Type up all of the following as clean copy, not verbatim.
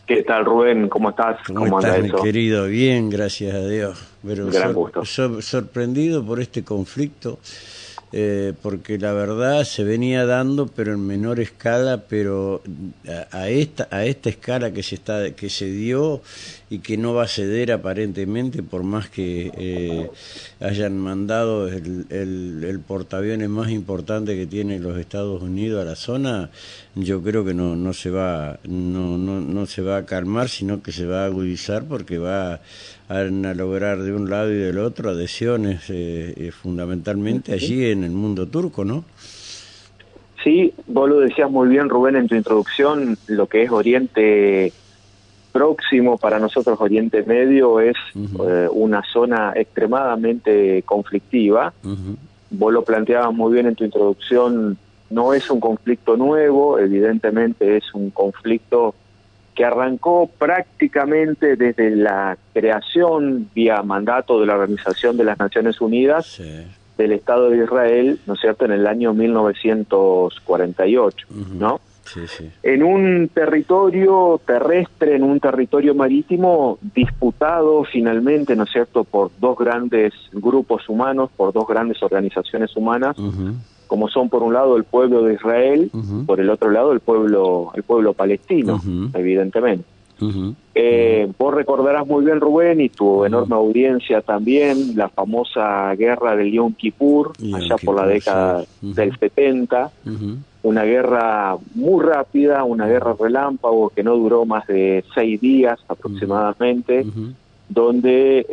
¿Qué tal, Rubén? ¿Cómo estás? ¿Cómo Anda estás, mi eso? querido? Bien, gracias a Dios. Pero Gran gusto. sorprendido por este conflicto, porque la verdad se venía dando, pero en menor escala, pero a esta escala que se dio y que no va a ceder aparentemente, por más que hayan mandado el portaaviones más importante que tiene los Estados Unidos a la zona. Yo creo que no se va no se va a calmar, sino que se va a agudizar, porque van a lograr de un lado y del otro adhesiones, fundamentalmente allí en el mundo turco, ¿no? Sí, vos lo decías muy bien, Rubén, en tu introducción. Lo que es Oriente Próximo, para nosotros Oriente Medio, es Uh-huh. una zona extremadamente conflictiva. Uh-huh. Vos lo planteabas muy bien en tu introducción. No es un conflicto nuevo, evidentemente es un conflicto que arrancó prácticamente desde la creación vía mandato de la Organización de las Naciones Unidas Sí. del Estado de Israel, ¿no es cierto?, en el año 1948, Uh-huh. ¿no? Sí, sí. En un territorio terrestre, en un territorio marítimo disputado finalmente, ¿no es cierto?, por dos grandes grupos humanos, por dos grandes organizaciones humanas, Uh-huh. como son por un lado el pueblo de Israel, y Uh-huh. por el otro lado el pueblo palestino, Uh-huh. evidentemente. Uh-huh. Uh-huh. Vos recordarás muy bien, Rubén, y tu Uh-huh. enorme audiencia también, la famosa guerra del Yom Kippur, Yom allá por la Kippur, sí. década Uh-huh. del 70, Uh-huh. una guerra muy rápida, una guerra relámpago que no duró más de 6 días aproximadamente, Uh-huh. donde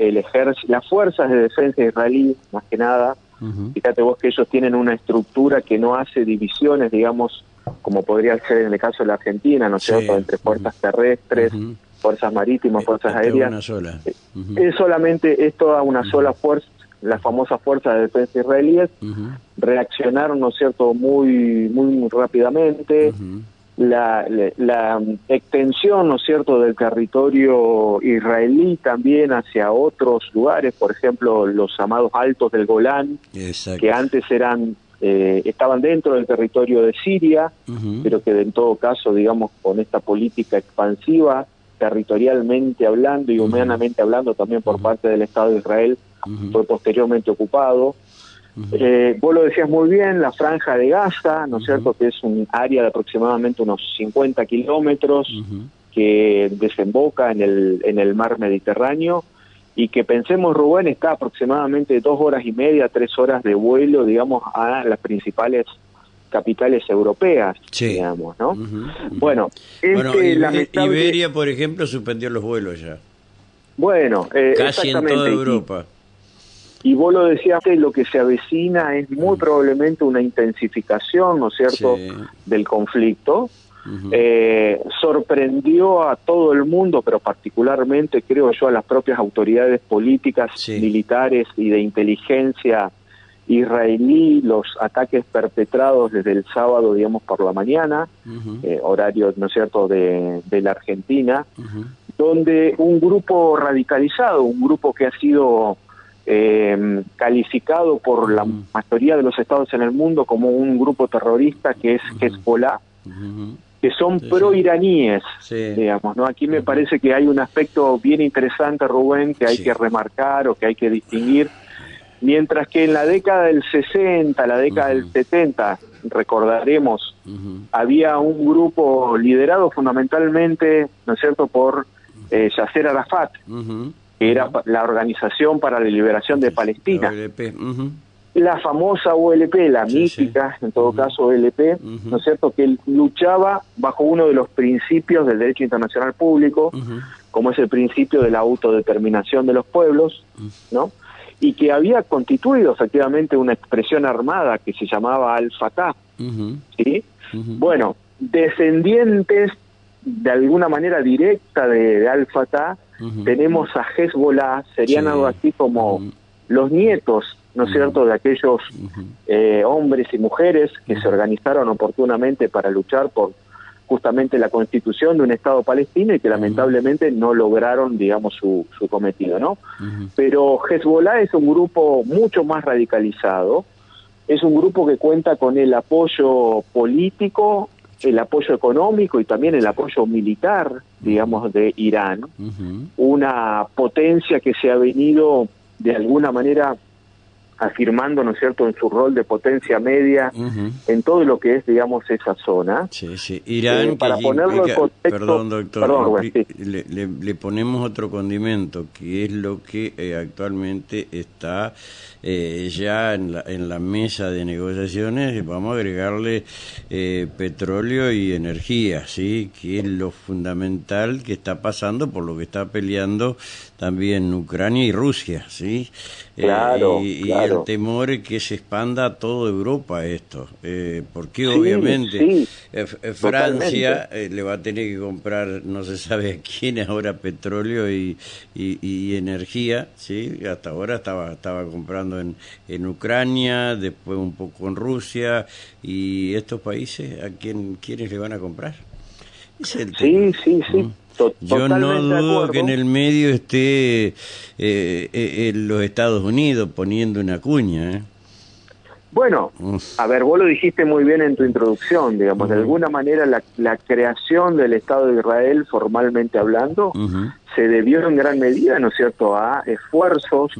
las fuerzas de defensa israelí, más que nada, Uh-huh. fíjate vos que ellos tienen una estructura que no hace divisiones, digamos, como podría ser en el caso de la Argentina, ¿no es Sí. cierto?, entre fuerzas terrestres, Uh-huh. fuerzas marítimas, fuerzas Esta es aéreas. una sola. Uh-huh. Es toda una sola fuerza. Las famosas fuerzas de defensa israelíes Uh-huh. reaccionaron, ¿no es cierto?, muy rápidamente. Uh-huh. La extensión, ¿no es cierto?, del territorio israelí también hacia otros lugares, por ejemplo, los llamados Altos del Golán, Exacto. que antes estaban dentro del territorio de Siria, Uh-huh. pero que en todo caso, digamos, con esta política expansiva, territorialmente hablando y humanamente hablando también por parte del Estado de Israel, fue posteriormente ocupado. Vos lo decías muy bien, la Franja de Gaza, ¿no es cierto?, que es un área de aproximadamente unos 50 kilómetros que desemboca en el mar Mediterráneo, y que, pensemos, Rubén, está aproximadamente 2 horas y media, 3 horas de vuelo, digamos, a las principales capitales europeas, Sí. digamos, ¿no? Uh-huh. Bueno, Bueno, lamentable... Iberia, por ejemplo, suspendió los vuelos ya. Bueno, Casi en exactamente. toda Europa. Y vos lo decías, que lo que se avecina es muy probablemente una intensificación, ¿no es cierto?, Sí. del conflicto. Uh-huh. Sorprendió a todo el mundo, pero particularmente, creo yo, a las propias autoridades políticas, Sí. militares y de inteligencia israelí, los ataques perpetrados desde el sábado, digamos, por la mañana, horario, ¿no es cierto?, de la Argentina, donde un grupo radicalizado, un grupo que ha sido calificado por la mayoría de los estados en el mundo como un grupo terrorista, que es Hezbollah, que son pro-iraníes, digamos, ¿no? Aquí me parece que hay un aspecto bien interesante, Rubén, que hay que remarcar o que hay que distinguir. Mientras que en la década del 60, la década del 70, recordaremos, había un grupo liderado fundamentalmente, ¿no es cierto?, por Yasser Arafat, que era la Organización para la Liberación de Palestina. OLP. La famosa OLP, la mítica, en todo caso OLP, ¿no es cierto?, que luchaba bajo uno de los principios del derecho internacional público, como es el principio de la autodeterminación de los pueblos, ¿no?, y que había constituido efectivamente una expresión armada que se llamaba Al-Fatah, ¿sí? Bueno, descendientes de alguna manera directa de Al-Fatah, tenemos a Hezbollah, serían algo así como los nietos, ¿no es cierto?, de aquellos hombres y mujeres que se organizaron oportunamente para luchar por justamente la constitución de un Estado palestino y que lamentablemente no lograron, digamos, su cometido, ¿no? Pero Hezbollah es un grupo mucho más radicalizado, es un grupo que cuenta con el apoyo político el apoyo económico y también el apoyo militar, digamos, de Irán, una potencia que se ha venido de alguna manera afirmando, ¿no es cierto?, en su rol de potencia media en todo lo que es, digamos, esa zona. Sí, sí. Irán, para ponerlo en contexto, perdón, doctor, sí. le ponemos otro condimento, que es lo que actualmente está ya en la mesa de negociaciones. Vamos a agregarle petróleo y energía, ¿sí?, que es lo fundamental que está pasando, por lo que está peleando también Ucrania y Rusia, ¿sí? Claro, claro. El temor es que se expanda a toda Europa esto, porque obviamente Francia le va a tener que comprar, no se sabe a quién ahora, petróleo y energía, ¿sí? Hasta ahora estaba comprando en Ucrania, después un poco en Rusia, y estos países, ¿quiénes le van a comprar? Es el tema. Sí. Yo no dudo que en el medio esté los Estados Unidos poniendo una cuña. Bueno, a ver, vos lo dijiste muy bien en tu introducción, digamos, de alguna manera la creación del Estado de Israel, formalmente hablando, se debió en gran medida, ¿no es cierto?, a esfuerzos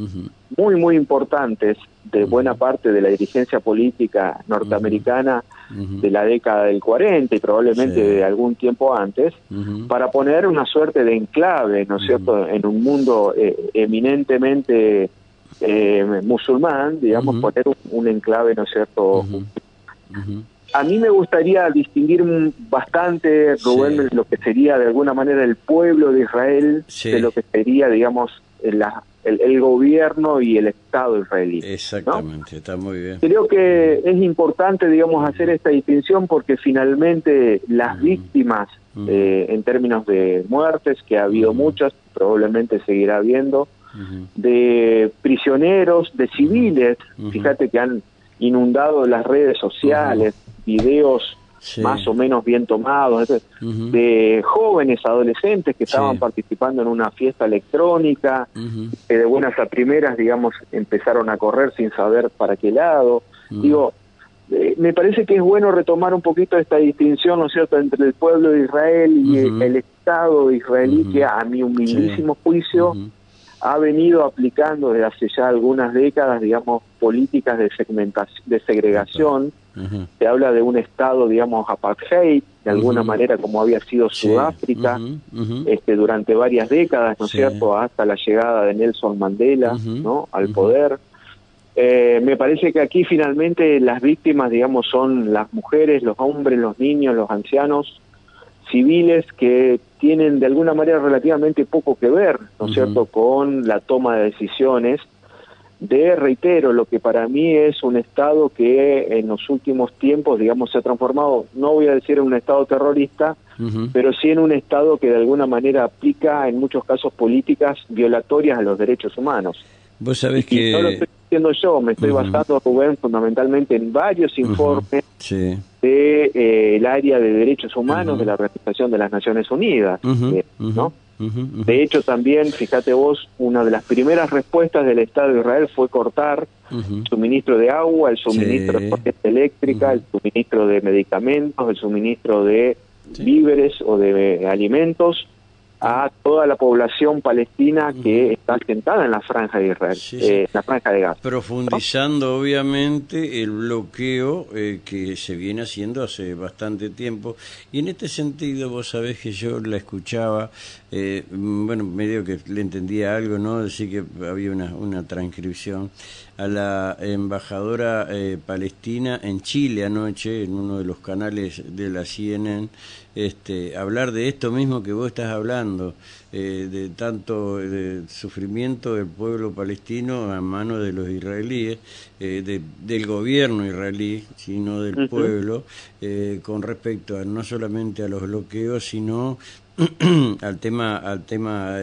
muy importantes de buena parte de la dirigencia política norteamericana de la década del 40 y probablemente de algún tiempo antes, para poner una suerte de enclave, ¿no es cierto?, en un mundo eminentemente musulmán, digamos, poner un enclave, ¿no es cierto? A mí me gustaría distinguir bastante, Rubén, lo que sería de alguna manera el pueblo de Israel, de lo que sería, digamos, el gobierno y el Estado israelí. Exactamente, ¿no? Está muy bien. Creo que es importante, digamos, hacer esta distinción porque finalmente las víctimas, en términos de muertes, que ha habido muchas, probablemente seguirá habiendo, de prisioneros, de civiles, fíjate que han inundado las redes sociales, videos más o menos bien tomados, de jóvenes adolescentes que estaban participando en una fiesta electrónica, que de buenas a primeras, digamos, empezaron a correr sin saber para qué lado. Digo, me parece que es bueno retomar un poquito esta distinción, ¿no es cierto?, entre el pueblo de Israel y el Estado israelí, que a mi humildísimo juicio ha venido aplicando desde hace ya algunas décadas, digamos, políticas de segregación. Se habla de un Estado, digamos, apartheid, de alguna manera como había sido Sudáfrica, durante varias décadas, ¿no es cierto?, hasta la llegada de Nelson Mandela, ¿no?, al poder. Me parece que aquí finalmente las víctimas, digamos, son las mujeres, los hombres, los niños, los ancianos, civiles que tienen de alguna manera relativamente poco que ver, ¿no es cierto?, con la toma de decisiones de, reitero, lo que para mí es un Estado que en los últimos tiempos, digamos, se ha transformado, no voy a decir en un Estado terrorista, pero sí en un Estado que de alguna manera aplica en muchos casos políticas violatorias a los derechos humanos. Vos sabés que... no lo estoy diciendo yo, me estoy basando, Rubén, fundamentalmente en varios informes de el área de derechos humanos de la Organización de las Naciones Unidas, ¿no? De hecho, también, fíjate vos, una de las primeras respuestas del Estado de Israel fue cortar el suministro de agua, el suministro de corriente eléctrica, el suministro de medicamentos, el suministro de víveres o de alimentos a toda la población palestina que está asentada en la franja de Israel, en la franja de Gaza. Profundizando, obviamente, el bloqueo que se viene haciendo hace bastante tiempo. Y en este sentido, vos sabés que yo la escuchaba, bueno, medio que le entendía algo, ¿no? Decir que había una transcripción a la embajadora palestina en Chile anoche, en uno de los canales de la CNN, hablar de esto mismo que vos estás hablando, de tanto sufrimiento del pueblo palestino a manos de los israelíes, del gobierno israelí, sino del pueblo, con respecto a no solamente a los bloqueos, sino al tema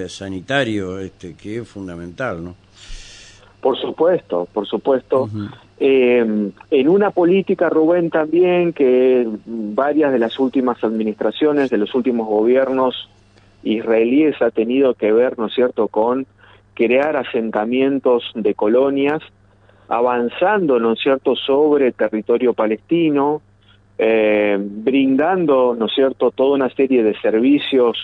sanitario, que es fundamental, ¿no? Por supuesto. En una política, Rubén, también que varias de las últimas administraciones, de los últimos gobiernos israelíes ha tenido que ver, ¿no es cierto?, con crear asentamientos de colonias, avanzando, ¿no es cierto?, sobre territorio palestino, brindando, ¿no es cierto?, toda una serie de servicios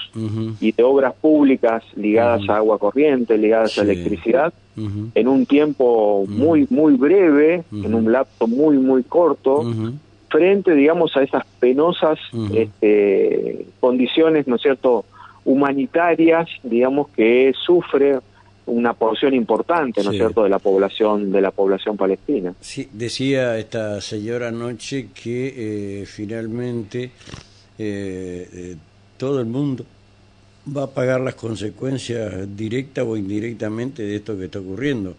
y de obras públicas ligadas a agua corriente, ligadas a electricidad, en un tiempo muy breve, en un lapso muy corto, frente, digamos, a esas penosas condiciones, ¿no es cierto?, humanitarias, digamos, que sufre una porción importante, ¿no es cierto?, de la población palestina. Sí, decía esta señora anoche que finalmente todo el mundo va a pagar las consecuencias directas o indirectamente de esto que está ocurriendo,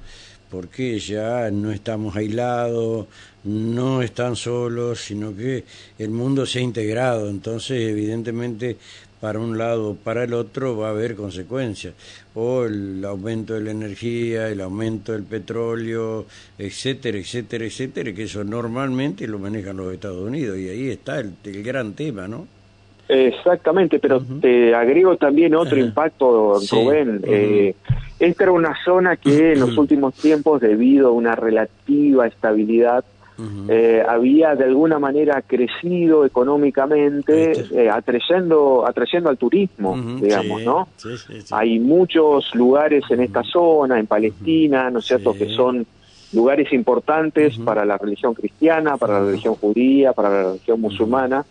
porque ya no estamos aislados, no están solos, sino que el mundo se ha integrado, entonces evidentemente para un lado o para el otro va a haber consecuencias, o el aumento de la energía, el aumento del petróleo, etcétera, que eso normalmente lo manejan los Estados Unidos, y ahí está el gran tema, ¿no? Exactamente, pero te agrego también otro impacto, Rubén. Esta era una zona que en los últimos tiempos, debido a una relativa estabilidad, había de alguna manera crecido económicamente, atrayendo al turismo, digamos, ¿no? Hay muchos lugares en esta zona, en Palestina, ¿no es cierto?, que son lugares importantes para la religión cristiana, para la religión judía, para la religión musulmana,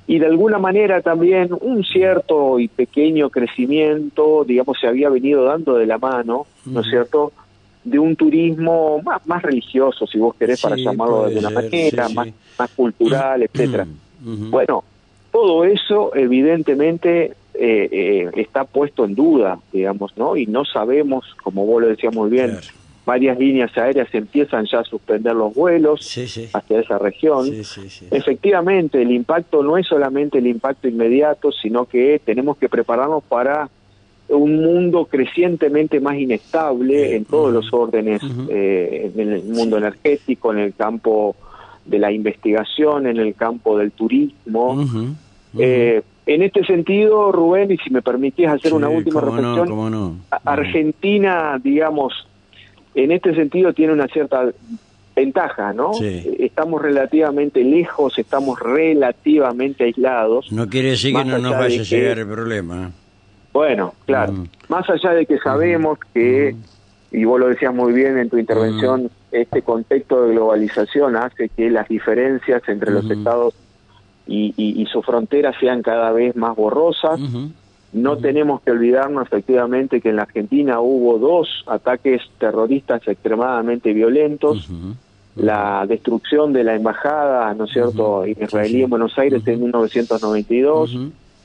y de alguna manera también un cierto y pequeño crecimiento, digamos, se había venido dando de la mano, ¿no es cierto?, de un turismo más religioso, si vos querés, para llamarlo de alguna manera, más cultural, etcétera. Bueno, todo eso evidentemente está puesto en duda, digamos, ¿no? Y no sabemos, como vos lo decías muy bien, varias líneas aéreas empiezan ya a suspender los vuelos hacia esa región. Efectivamente, el impacto no es solamente el impacto inmediato, sino que tenemos que prepararnos para un mundo crecientemente más inestable en todos los órdenes, en el mundo energético, en el campo de la investigación, en el campo del turismo. En este sentido, Rubén, y si me permitís hacer una última reflexión, Argentina, digamos, en este sentido tiene una cierta ventaja, ¿no? Estamos relativamente lejos, estamos relativamente aislados. No quiere decir que no nos vaya a llegar el problema. Bueno, claro, más allá de que sabemos que, y vos lo decías muy bien en tu intervención, este contexto de globalización hace que las diferencias entre los estados y sus fronteras sean cada vez más borrosas. No tenemos que olvidarnos efectivamente que en la Argentina hubo 2 ataques terroristas extremadamente violentos, la destrucción de la embajada, ¿no es cierto?, israelí en Buenos Aires en 1992,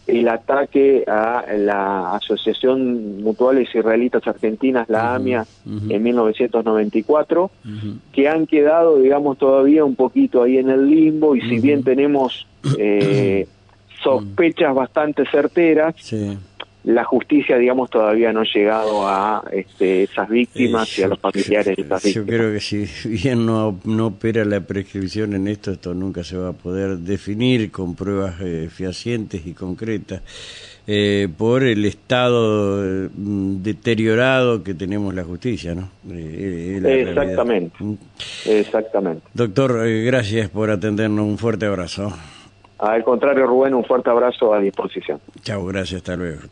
el ataque a la Asociación Mutuales Israelitas Argentinas, la AMIA, en 1994, que han quedado, digamos, todavía un poquito ahí en el limbo, y si bien tenemos sospechas bastante certeras, la justicia, digamos, todavía no ha llegado a esas víctimas y a los familiares de esas víctimas. Yo creo que si bien no opera la prescripción en esto nunca se va a poder definir con pruebas fehacientes y concretas por el estado deteriorado que tenemos la justicia, ¿no? Exactamente, exactamente. Doctor, gracias por atendernos, un fuerte abrazo. Al contrario, Rubén, un fuerte abrazo a disposición. Chao, gracias, hasta luego.